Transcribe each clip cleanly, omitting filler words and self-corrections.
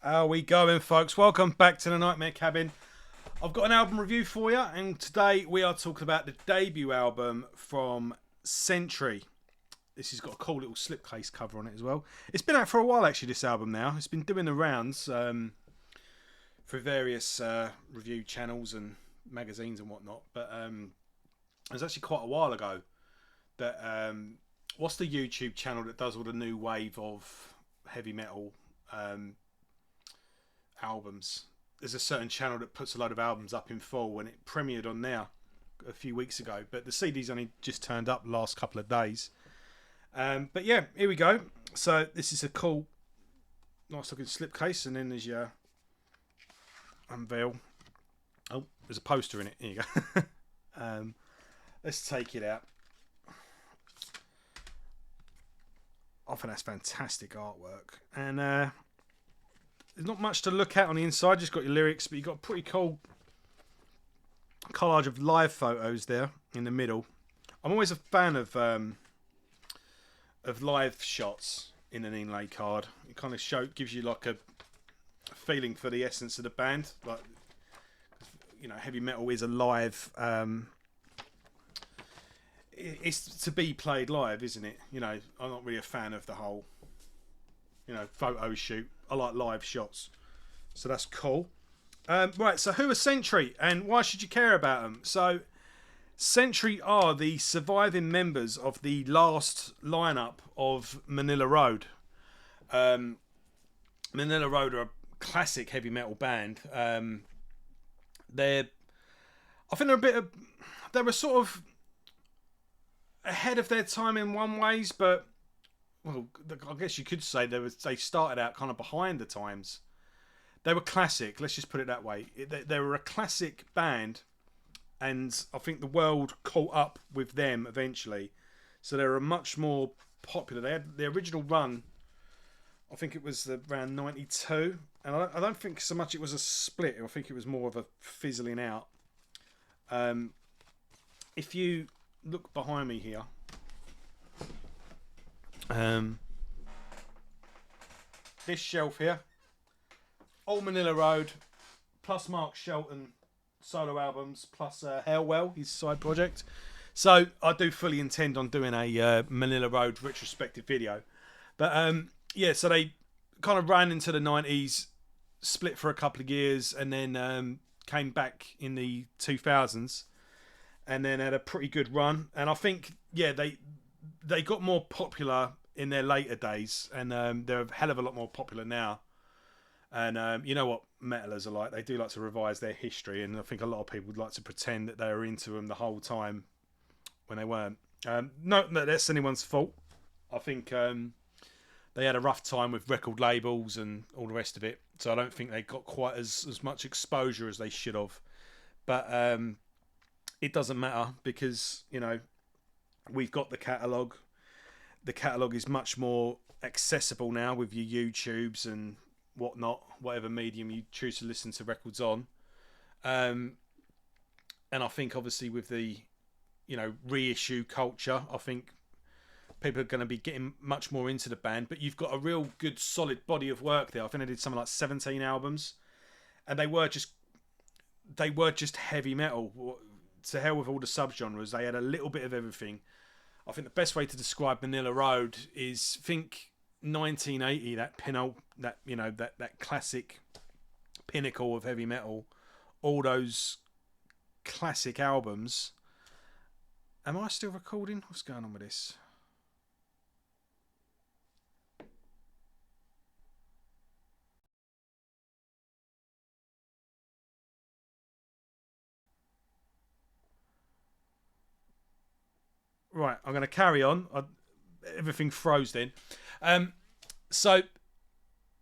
How we going, folks? Welcome back to the Nightmare Cabin. I've got an album review for you, and today we are talking about the debut album from Sentry. This has got a cool little slipcase cover on it as well. It's been out for a while, actually, this album now. It's been doing the rounds for various review channels and magazines and whatnot. But it was actually quite a while ago that... what's the YouTube channel that does all the new wave of heavy metal albums? There's a certain channel that puts a load of albums up in full, and it premiered on there a few weeks ago, but the CD's only just turned up the last couple of days. But yeah, here we go. So this is a cool, nice looking slipcase, and then there's your unveil. Oh, there's a poster in it. Here you go. Let's take it out. I think that's fantastic artwork, and there's not much to look at on the inside. Just got your lyrics, but you've got a pretty cool collage of live photos there in the middle. I'm always a fan of live shots in an inlay card. It kind of gives you like a feeling for the essence of the band. Like, you know, heavy metal is a live. It's to be played live, isn't it? You know, I'm not really a fan of the whole, you know, photo shoot. I like live shots, so that's cool. Right, so who are Sentry, and why should you care about them? So, Sentry are the surviving members of the last lineup of Manilla Road. Manilla Road are a classic heavy metal band. I think they were sort of ahead of their time in one ways, but well, I guess you could say they started out kind of behind the times. They were classic, let's just put it that way. They were a classic band, and I think the world caught up with them eventually. So they were much more popular. They had the original run, I think it was around 92, and I don't think so much it was a split. I think it was more of a fizzling out. If you look behind me here, this shelf here, all Manilla Road, plus Mark Shelton solo albums, plus Hellwell, his side project. So I do fully intend on doing a Manilla Road retrospective video. But yeah, so they kind of ran into the 90s, split for a couple of years, and then came back in the 2000s, and then had a pretty good run. And I think, yeah, they got more popular in their later days, and they're a hell of a lot more popular now. And you know what metalers are like. They do like to revise their history, and I think a lot of people would like to pretend that they were into them the whole time when they weren't. Not that that's anyone's fault. I think they had a rough time with record labels and all the rest of it, so I don't think they got quite as much exposure as they should have. But it doesn't matter, because, you know, we've got the catalogue. The catalogue is much more accessible now with your YouTubes and whatnot, whatever medium you choose to listen to records on. And I think obviously with the, you know, reissue culture, I think people are going to be getting much more into the band. But you've got a real good solid body of work there. I think they did something like 17 albums, and they were just heavy metal. To hell with all the subgenres. They had a little bit of everything. I think the best way to describe Manilla Road is, think 1980, that classic pinnacle of heavy metal, all those classic albums. Am I still recording? What's going on with this? Right, I'm going to carry on. Everything froze then. So,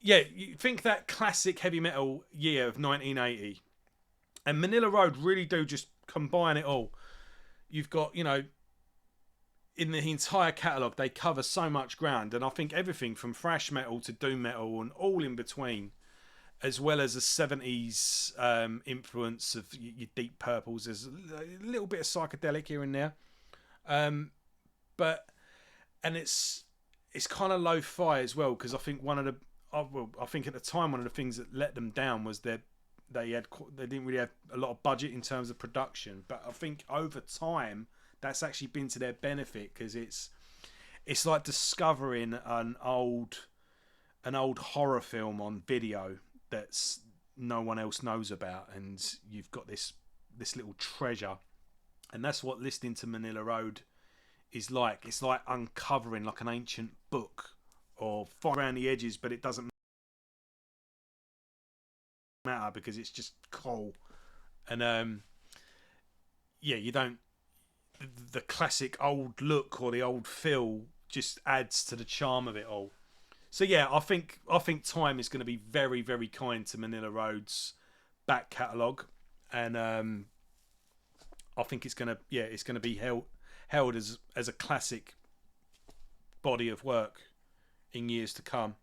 yeah, you think that classic heavy metal year of 1980, and Manilla Road really do just combine it all. You've got, you know, in the entire catalogue, they cover so much ground, and I think everything from thrash metal to doom metal and all in between, as well as a 70s influence of your Deep Purples. There's a little bit of psychedelic here and there. But and it's kind of lo-fi as well, because I think one of I think at the time one of the things that let them down was they didn't really have a lot of budget in terms of production. But I think over time that's actually been to their benefit, because it's like discovering an old horror film on video that's no one else knows about, and you've got this little treasure. And that's what listening to Manilla Road is like. It's like uncovering like an ancient book, or far around the edges, but it doesn't matter because it's just cool. And yeah, you don't, the classic old look or the old feel just adds to the charm of it all. So yeah, I think time is going to be very, very kind to Manilla Road's back catalogue, and I think it's going to be held as a classic body of work in years to come.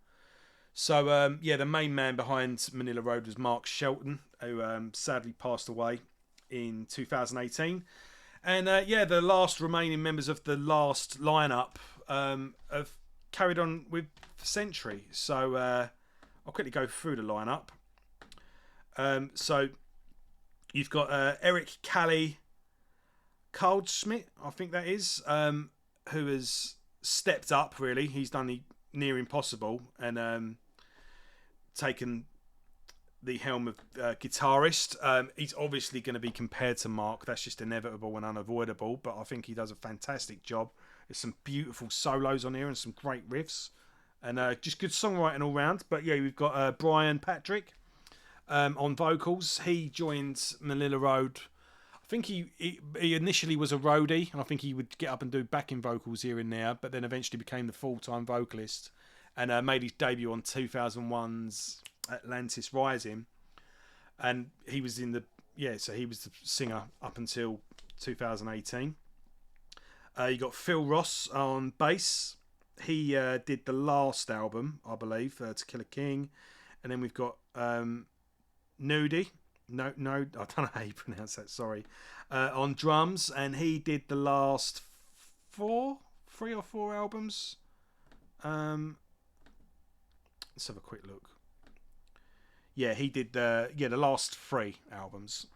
So yeah, the main man behind Manilla Road was Mark Shelton, who sadly passed away in 2018. And yeah, the last remaining members of the last lineup have carried on with Sentry. So I'll quickly go through the lineup. So you've got Eric Callie Kaldsmith, I think that is, who has stepped up, really. He's done the near impossible and taken the helm of guitarist. He's obviously going to be compared to Mark. That's just inevitable and unavoidable, but I think he does a fantastic job. There's some beautiful solos on here and some great riffs, and just good songwriting all round. But yeah, we've got Brian Patrick on vocals. He joined Manilla Road. I think he initially was a roadie, and I think he would get up and do backing vocals here and there, but then eventually became the full-time vocalist, and made his debut on 2001's Atlantis Rising, and he was he was the singer up until 2018. You got Phil Ross on bass. He did the last album, I believe, To Kill a King, and then we've got Nudie. No, I don't know how you pronounce that. Sorry, on drums, and he did the last 3 or 4 albums. Let's have a quick look. Yeah, he did the last 3 albums.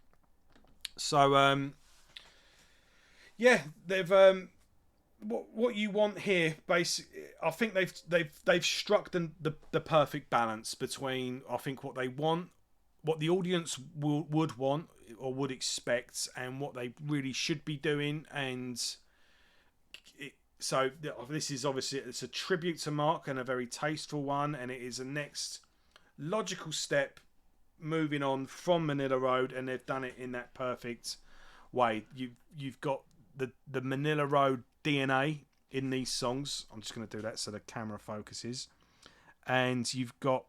So yeah, they've what you want here, basically. I think they've struck the perfect balance between, I think, what they want, what the audience would want or would expect, and what they really should be doing. And so this is obviously, it's a tribute to Mark, and a very tasteful one, and it is a next logical step moving on from Manilla Road, and they've done it in that perfect way. You've got the Manilla Road DNA in these songs. I'm just going to do that so the camera focuses, and you've got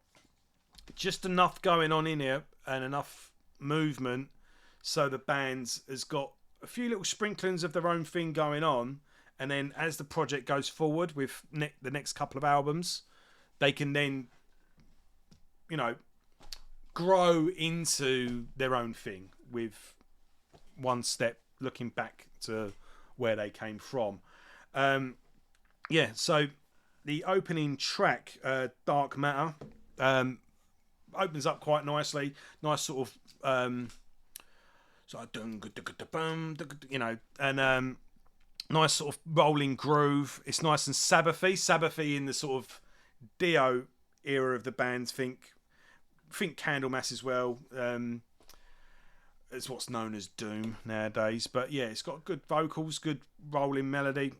just enough going on in here and enough movement so the band has got a few little sprinklings of their own thing going on, and then as the project goes forward with the next couple of albums, they can then, you know, grow into their own thing with one step looking back to where they came from. Yeah, so the opening track, Dark Matter, opens up quite nicely. Nice sort of you know, and nice sort of rolling groove. It's nice and Sabbathy in the sort of Dio era of the band. Think Candlemass as well. It's what's known as Doom nowadays, but yeah, it's got good vocals, good rolling melody,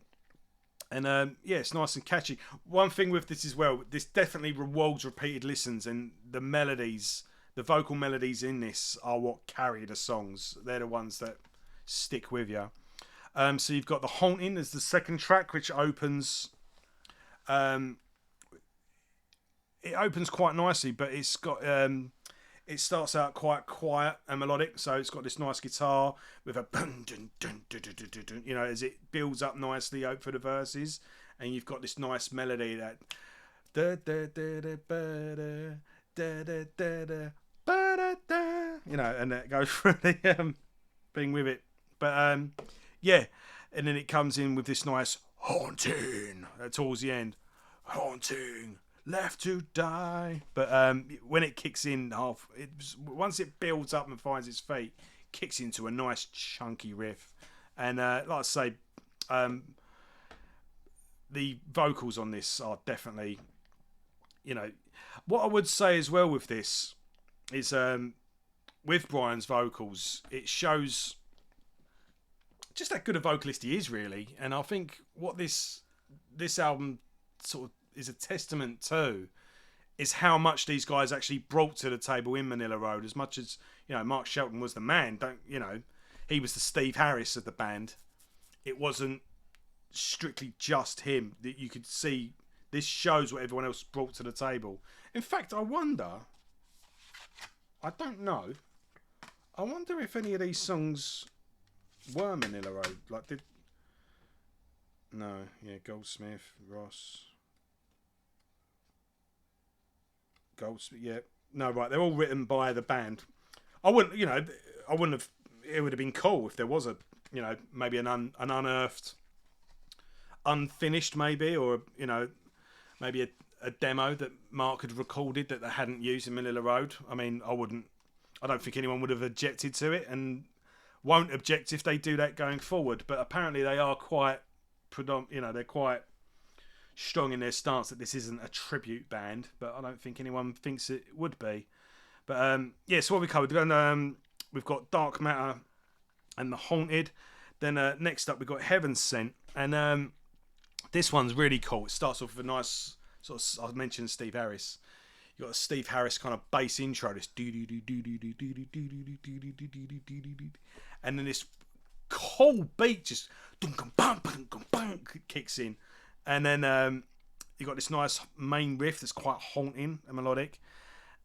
and yeah, it's nice and catchy. One thing with this as well, this definitely rewards repeated listens, and the melodies, the vocal melodies in this are what carry the songs. They're the ones that stick with you. So you've got The Haunting as the second track, which opens. It opens quite nicely, but it's got it starts out quite quiet and melodic, so it's got this nice guitar with a you know, as it builds up nicely out for the verses, and you've got this nice melody that you know, and that goes through the thing with it. But yeah, and then it comes in with this nice haunting towards the end. Haunting. left to die. But when it kicks in once it builds up and finds its feet, kicks into a nice chunky riff. And like I say, the vocals on this are definitely, what I would say as well with this is with Brian's vocals, it shows just how good a vocalist he is, really. And I think what this album sort of is a testament to is how much these guys actually brought to the table in Manilla Road. As much as Mark Shelton was the man, he was the Steve Harris of the band. It wasn't strictly just him. That you could see this shows what everyone else brought to the table. In fact, I don't know. I wonder if any of these songs were Manilla Road. Goldsmith, Ross, Goldsmith. Yeah, no, right. They're all written by the band. I wouldn't have. It would have been cool if there was maybe an unearthed, unfinished, maybe, or maybe a demo that Mark had recorded that they hadn't used in Manilla Road. I mean, I don't think anyone would have objected to it, and won't object if they do that going forward. But apparently they are quite they're quite strong in their stance that this isn't a tribute band. But I don't think anyone thinks it would be. But so what we covered, we've got Dark Matter and The Haunted. Then next up we've got Heaven Sent, and this one's really cool. It starts off with a nice sort of, I mentioned Steve Harris. You got a Steve Harris kind of bass intro, this and then this cool beat just kicks in, and then you got this nice main riff that's quite haunting and melodic,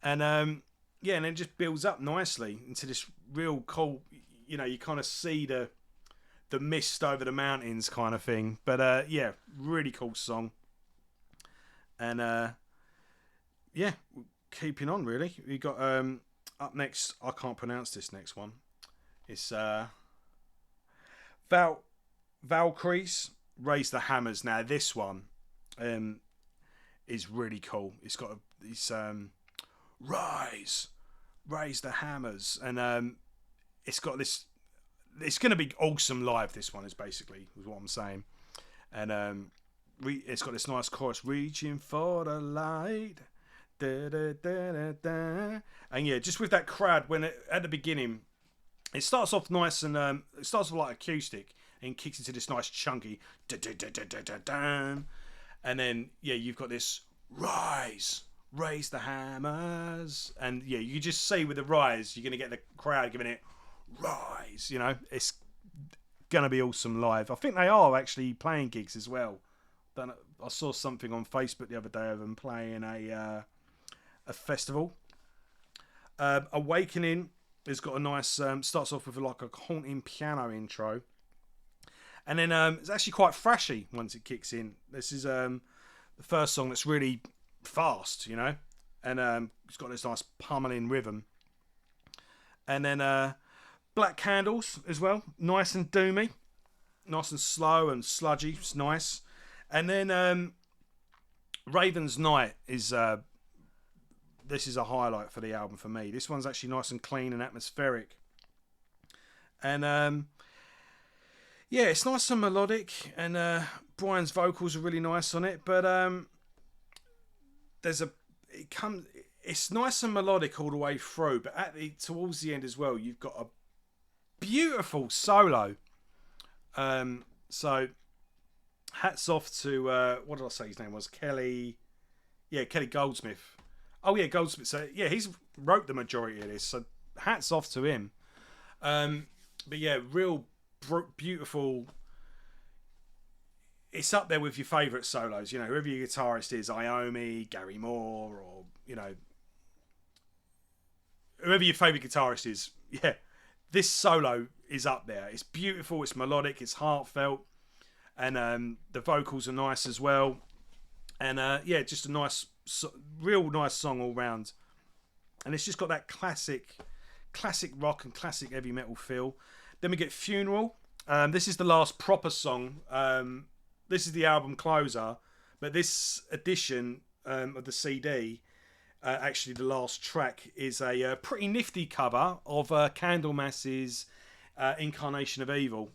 and and then it just builds up nicely into this real cool. You kind of see the mist over the mountains kind of thing, but really cool song, and keeping on really. We got up next. I can't pronounce this next one. It's Valkyries, Raise the Hammers. Now this one is really cool. It's got this raise the hammers, and it's got this. It's going to be awesome live. This one is what I'm saying, and it's got this nice chorus, reaching for the light. Da, da, da, da, da. And just with that crowd at the beginning, it starts off nice and it starts off like acoustic and kicks into this nice chunky da, da, da, da, da, da, da. And then you've got this raise the hammers, and you just see with the rise you're gonna get the crowd giving it rise. It's gonna be awesome live. I think they are actually playing gigs as well. I saw something on Facebook the other day of them playing a festival. Awakening has got a nice starts off with like a haunting piano intro, and then it's actually quite thrashy once it kicks in. This is the first song that's really fast, and it's got this nice pummeling rhythm, and then Black Candles as well, nice and doomy, nice and slow and sludgy. It's nice. And then Raven's Night is this is a highlight for the album for me. This one's actually nice and clean and atmospheric, and it's nice and melodic, and Brian's vocals are really nice on it. But it's nice and melodic all the way through, but towards the end as well, you've got a beautiful solo. So hats off to what did I say his name was? Kelly Goldsmith. Oh yeah, Goldsmith. So he's wrote the majority of this. So hats off to him. But real beautiful. It's up there with your favourite solos. Whoever your guitarist is, Iommi, Gary Moore, or whoever your favourite guitarist is. Yeah, this solo is up there. It's beautiful. It's melodic. It's heartfelt. And the vocals are nice as well, and just a nice, real nice song all round. And it's just got that classic rock and classic heavy metal feel. Then we get Funeral. This is the last proper song. This is the album closer, but this edition of the CD, actually the last track, is a pretty nifty cover of Candlemass's Incarnation of Evil.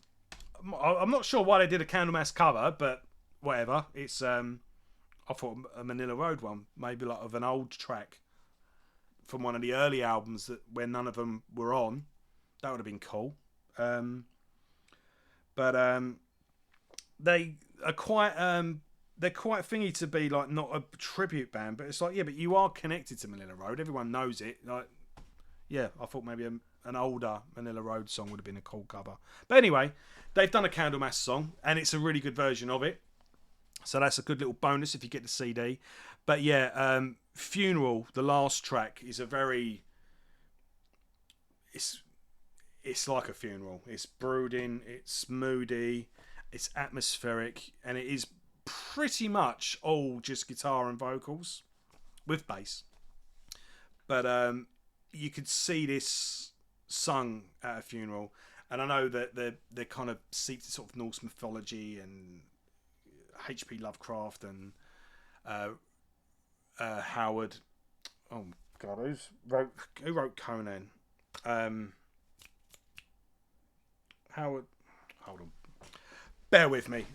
I'm not sure why they did a Candlemass cover, but whatever. It's I thought a Manilla Road one, maybe like of an old track from one of the early albums that where none of them were on. That would have been cool. But they are quite they're quite thingy to be like not a tribute band, but it's like, yeah, but you are connected to Manilla Road. Everyone knows it. Like, yeah, I thought maybe an older Manilla Road song would have been a cool cover. But anyway, they've done a Candlemass song, and it's a really good version of it. So that's a good little bonus if you get the CD. But yeah, Funeral, the last track, is a very... It's like a funeral. It's brooding, it's moody, it's atmospheric, and it is pretty much all just guitar and vocals with bass. But you could see this sung at a funeral, and I know that they're kind of seeped in sort of Norse mythology and H.P. Lovecraft and Howard. Oh God, who wrote Conan? Howard. Hold on. Bear with me.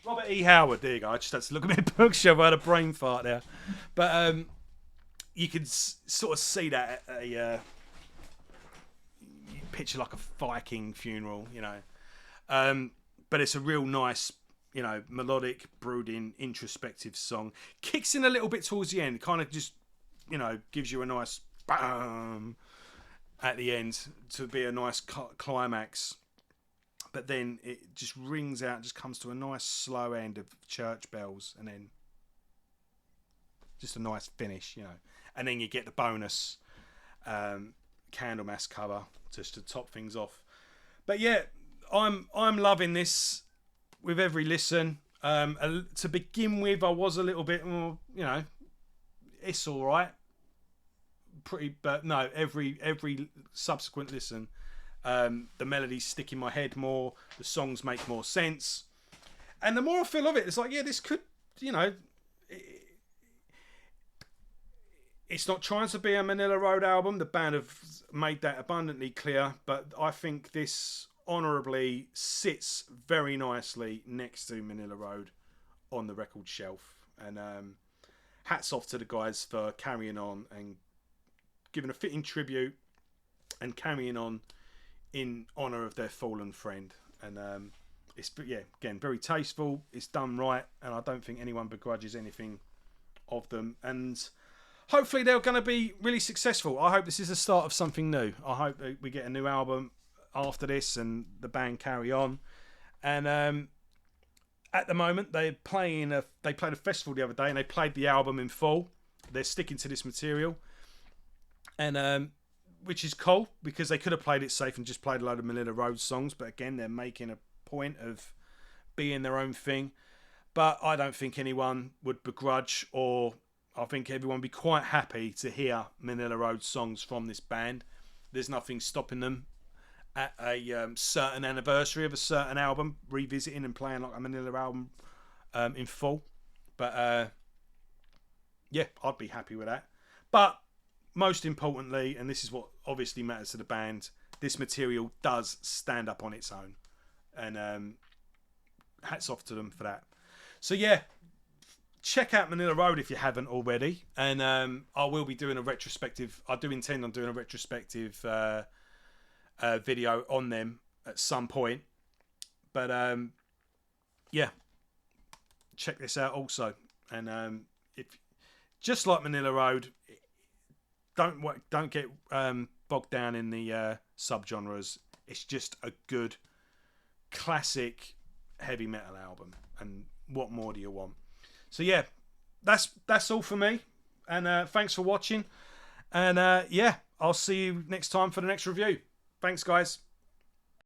Robert E. Howard. There you go. I just had to look at my bookshelf. I had a brain fart there. But you can sort of see that you picture like a Viking funeral, you know. But it's a real nice, you know, melodic, brooding, introspective song. Kicks in a little bit towards the end. Kind of just, you know, gives you a nice bam at the end to be a nice climax. But then it just rings out, just comes to a nice slow end of church bells, and then just a nice finish, you know. And then you get the bonus Candlemass cover just to top things off. But yeah, I'm loving this with every listen. To begin with, I was a little bit, you know, it's all right. Pretty, but no, every subsequent listen, the melodies stick in my head more, the songs make more sense, and the more I feel of it, it's like, yeah, this could, you know, it's not trying to be a Manilla Road album. The band have made that abundantly clear, but I think this honourably sits very nicely next to Manilla Road on the record shelf, and hats off to the guys for carrying on and giving a fitting tribute and carrying on in honour of their fallen friend. And it's, yeah, again, very tasteful. It's done right, and I don't think anyone begrudges anything of them. And hopefully they're going to be really successful. I hope this is the start of something new. I hope that we get a new album after this and the band carry on. And at the moment, they played a festival the other day, and they played the album in full. They're sticking to this material. And which is cool, because they could have played it safe and just played a load of Manilla Road songs, but again, they're making a point of being their own thing. But I don't think anyone would begrudge, or I think everyone would be quite happy to hear Manilla Road songs from this band. There's nothing stopping them at a certain anniversary of a certain album revisiting and playing like a Manilla album in full. But yeah, I'd be happy with that. But most importantly, and this is what obviously matters to the band, this material does stand up on its own. And hats off to them for that. So yeah, check out Manilla Road if you haven't already. And I will be doing a retrospective. I do intend on doing a retrospective video on them at some point. But yeah, check this out also. And if just like Manilla Road, don't get bogged down in the subgenres. It's just a good classic heavy metal album, and what more do you want? So yeah, that's all for me, and thanks for watching, and yeah, I'll see you next time for the next review. Thanks, guys.